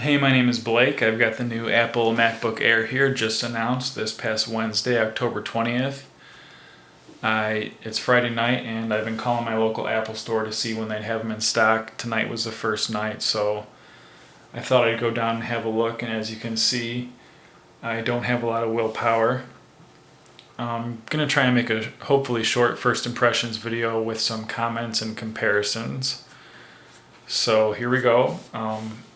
Hey, my name is Blake. I've got the new Apple MacBook Air here, just announced this past Wednesday, October 20th. It's Friday night, and I've been calling my local Apple store to see when they'd have them in stock. Tonight was the first night, so I thought I'd go down and have a look, and as you can see, I don't have a lot of willpower. I'm going to try and make a hopefully short first impressions video with some comments and comparisons. So here we go.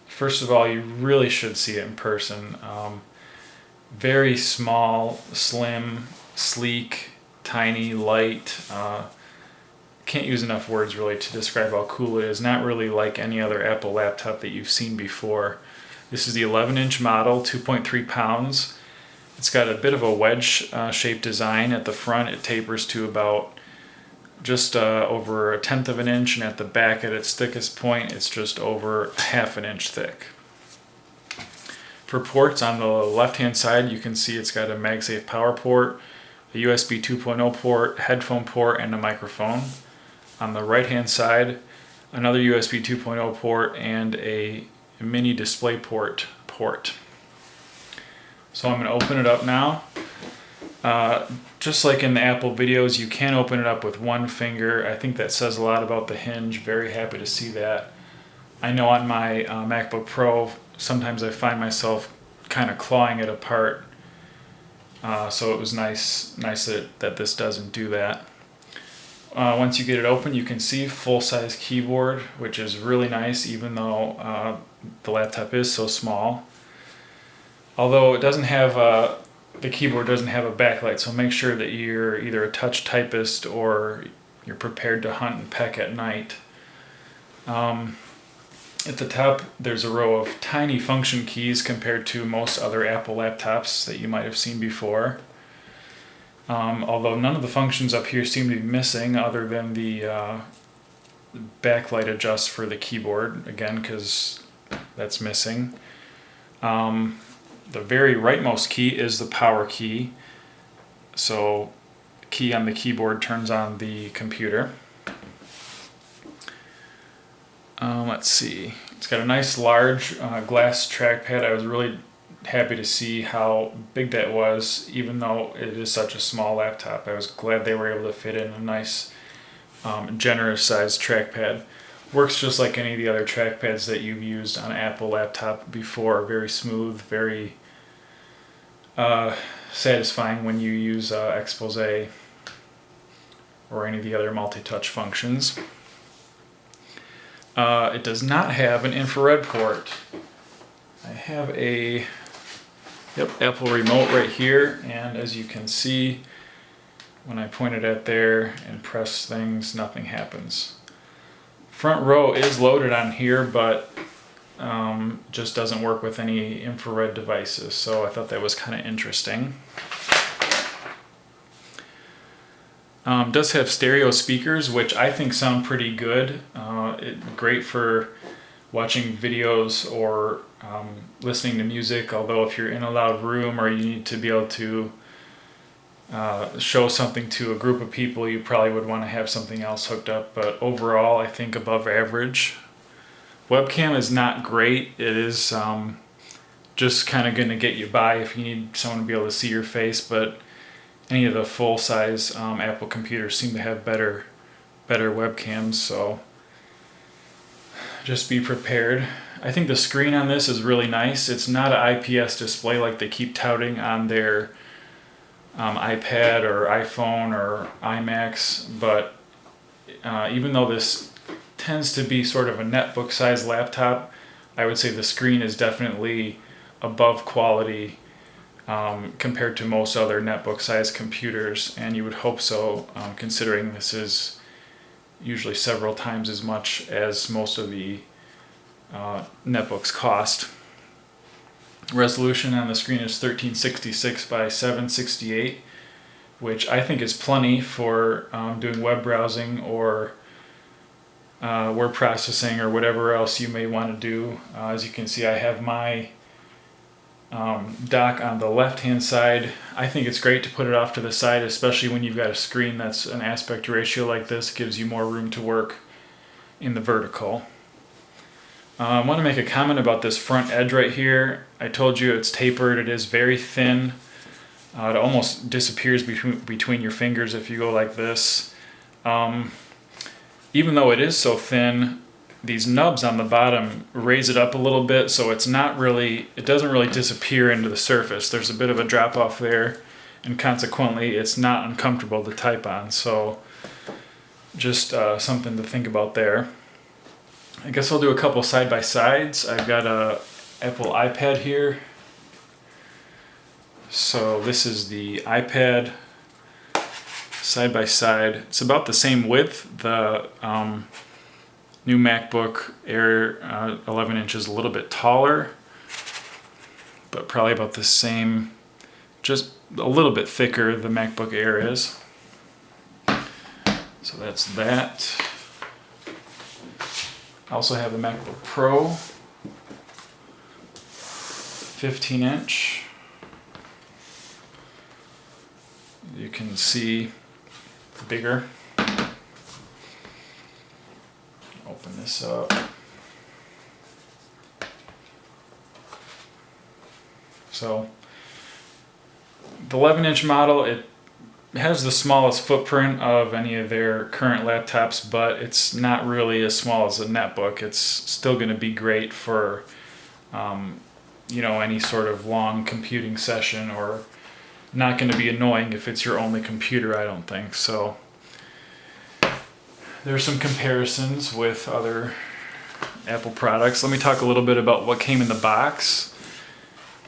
First of all, you really should see it in person. Very small, slim, sleek, tiny, light. Can't use enough words really to describe how cool it is. Not really like any other Apple laptop that you've seen before. This is the 11-inch model, 2.3 pounds. It's got a bit of a wedge-shaped design at the front. It tapers to about just over 1/10 of an inch, and at the back at its thickest point it's just over 1/2 an inch thick. For ports, on the left hand side you can see it's got a MagSafe power port, a USB 2.0 port, headphone port, and a microphone. On the right hand side, another USB 2.0 port and a mini display port. So I'm going to open it up now. Just like in the Apple videos, you can open it up with one finger. I think that says a lot about the hinge. Very happy to see that. I know on my MacBook Pro, sometimes I find myself kind of clawing it apart. So it was nice that this doesn't do that. Once you get it open, you can see full-size keyboard, which is really nice, even though the laptop is so small. Although it doesn't have the keyboard doesn't have a backlight, so make sure that you're either a touch typist or you're prepared to hunt and peck at night. At the top, there's a row of tiny function keys compared to most other Apple laptops that you might have seen before. Although none of the functions up here seem to be missing other than the backlight adjust for the keyboard, again, because that's missing. The very rightmost key is the power key. So the key on the keyboard turns on the computer. Let's see. It's got a nice large glass trackpad. I was really happy to see how big that was, even though it is such a small laptop. I was glad they were able to fit in a nice, generous sized trackpad. Works just like any of the other trackpads that you've used on an Apple laptop before. Very smooth, very satisfying when you use Expose or any of the other multi-touch functions. It does not have an infrared port. I have a Apple remote right here, and as you can see, when I point it at there and press things, nothing happens. Front row is loaded on here, but just doesn't work with any infrared devices, so I thought that was kind of interesting. Does have stereo speakers, which I think sound pretty good. Great for watching videos or listening to music, although if you're in a loud room or you need to be able to show something to a group of people, you probably would want to have something else hooked up, but overall I think above average. Webcam is not great. It is just kind of going to get you by if you need someone to be able to see your face, but any of the full-size Apple computers seem to have better webcams, so just be prepared. I think the screen on this is really nice. It's not an IPS display like they keep touting on their iPad or iPhone or iMacs, but even though this tends to be sort of a netbook size laptop, I would say the screen is definitely above quality compared to most other netbook size computers, and you would hope so, considering this is usually several times as much as most of the netbooks cost. Resolution on the screen is 1366 by 768, which I think is plenty for doing web browsing or word processing or whatever else you may want to do. As you can see, I have my dock on the left hand side. I think it's great to put it off to the side, especially when you've got a screen that's an aspect ratio like this. It gives you more room to work in the vertical. I want to make a comment about this front edge right here. I told you it's tapered. It is very thin. It almost disappears between your fingers if you go like this. Even though it is so thin, these nubs on the bottom raise it up a little bit, so it doesn't really disappear into the surface. There's a bit of a drop off there, and consequently it's not uncomfortable to type on. So just something to think about there. I guess I'll do a couple side-by-sides. I've got a Apple iPad here. So this is the iPad side-by-side. It's about the same width. The new MacBook Air 11 inches, a little bit taller, but probably about the same, just a little bit thicker the MacBook Air is. So that's that. I also have a MacBook Pro, 15 inch. You can see bigger. Open this up. So the 11-inch model, it has the smallest footprint of any of their current laptops, but it's not really as small as a netbook. It's still going to be great for any sort of long computing session, or not going to be annoying if it's your only computer, I don't think. So there's some comparisons with other Apple products. Let me talk a little bit about what came in the box.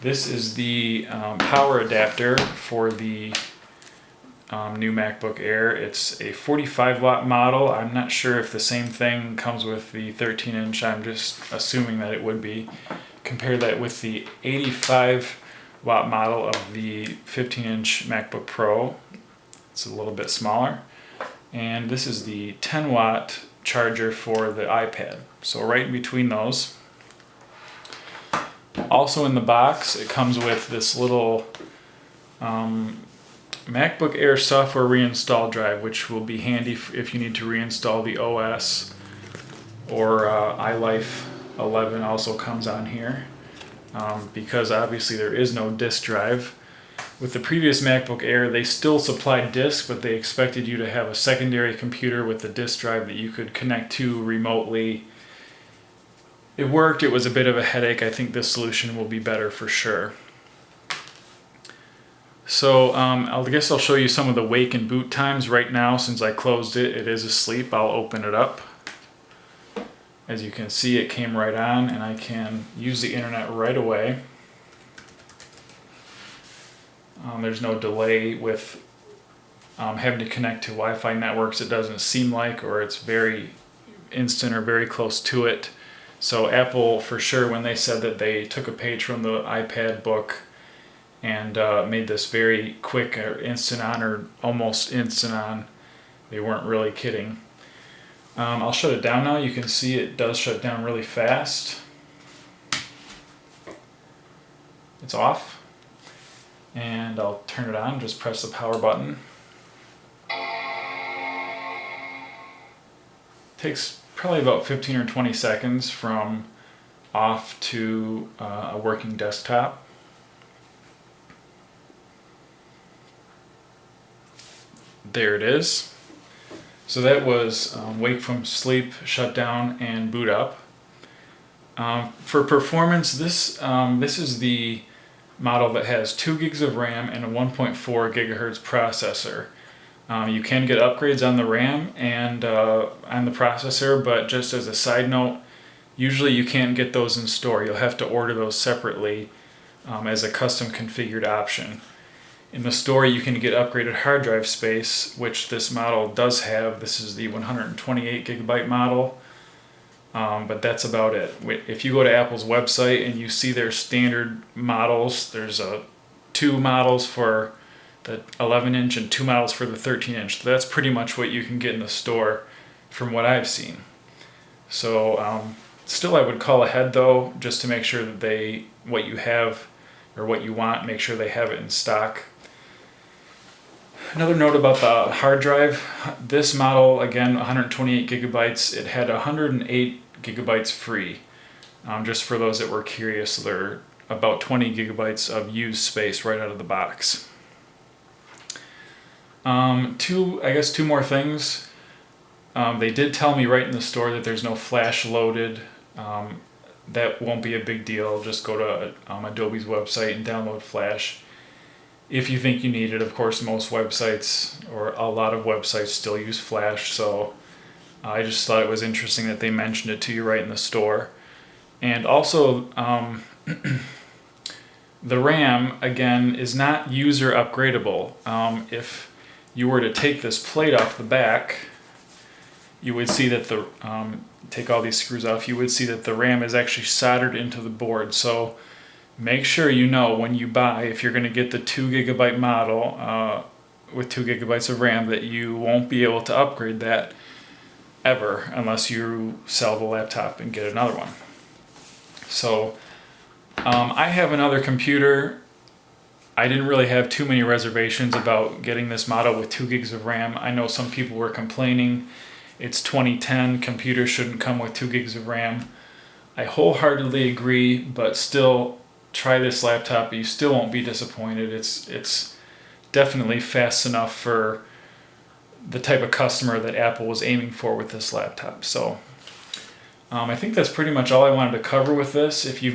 This is the power adapter for the new MacBook Air. It's a 45 watt model. I'm not sure if the same thing comes with the 13 inch. I'm just assuming that it would be. Compare that with the 85 watt model of the 15 inch MacBook Pro. It's a little bit smaller. And this is the 10 watt charger for the iPad. So right in between those. Also in the box, it comes with this little MacBook Air software reinstall drive, which will be handy if you need to reinstall the OS, or iLife 11 also comes on here, because obviously there is no disk drive. With the previous MacBook Air, they still supplied disk, but they expected you to have a secondary computer with a disk drive that you could connect to remotely. It worked. It was a bit of a headache. I think this solution will be better for sure. So I guess I'll show you some of the wake and boot times right now. Since I closed it, it is asleep. I'll open it up. As you can see, it came right on, and I can use the internet right away. There's no delay with having to connect to Wi-Fi networks, it doesn't seem like, or it's very instant or very close to it. So Apple, for sure, when they said that they took a page from the iPad book and made this very quick or instant on, or almost instant on, they weren't really kidding. I'll shut it down now. You can see it does shut down really fast. It's off. And I'll turn it on, just press the power button. Takes probably about 15 or 20 seconds from off to a working desktop. There it is. So that was wake from sleep, shut down, and boot up. For performance, this is the model that has 2 gigs of RAM and a 1.4 gigahertz processor. You can get upgrades on the RAM and on the processor, but just as a side note, usually you can't get those in store. You'll have to order those separately as a custom configured option. In the store, you can get upgraded hard drive space, which this model does have. This is the 128 gigabyte model. But that's about it. If you go to Apple's website and you see their standard models, there's 2 models for the 11 inch and 2 models for the 13 inch. So that's pretty much what you can get in the store from what I've seen. So still I would call ahead though, just to make sure that what you have or what you want, make sure they have it in stock. Another note about the hard drive, this model, again, 128 gigabytes, it had 108 gigabytes free. just for those that were curious. They're about 20 gigabytes of used space right out of the box. Two more things. They did tell me right in the store that there's no flash loaded. That won't be a big deal. Just go to Adobe's website and download Flash if you think you need it. Of course, most websites, or a lot of websites, still use Flash, so I just thought it was interesting that they mentioned it to you right in the store. And also, the RAM, again, is not user upgradable. If you were to take this plate off the back, you would see that take all these screws off, you would see that the RAM is actually soldered into the board. So make sure you know when you buy, if you're going to get the 2 gigabyte model with 2 gigabytes of RAM, that you won't be able to upgrade that ever unless you sell the laptop and get another one. So I have another computer. I didn't really have too many reservations about getting this model with 2 gigs of RAM. I know some people were complaining. It's 2010, computers shouldn't come with 2 gigs of RAM. I wholeheartedly agree, but still, try this laptop. You still won't be disappointed. It's definitely fast enough for the type of customer that Apple was aiming for with this laptop. So I think that's pretty much all I wanted to cover with this. If you've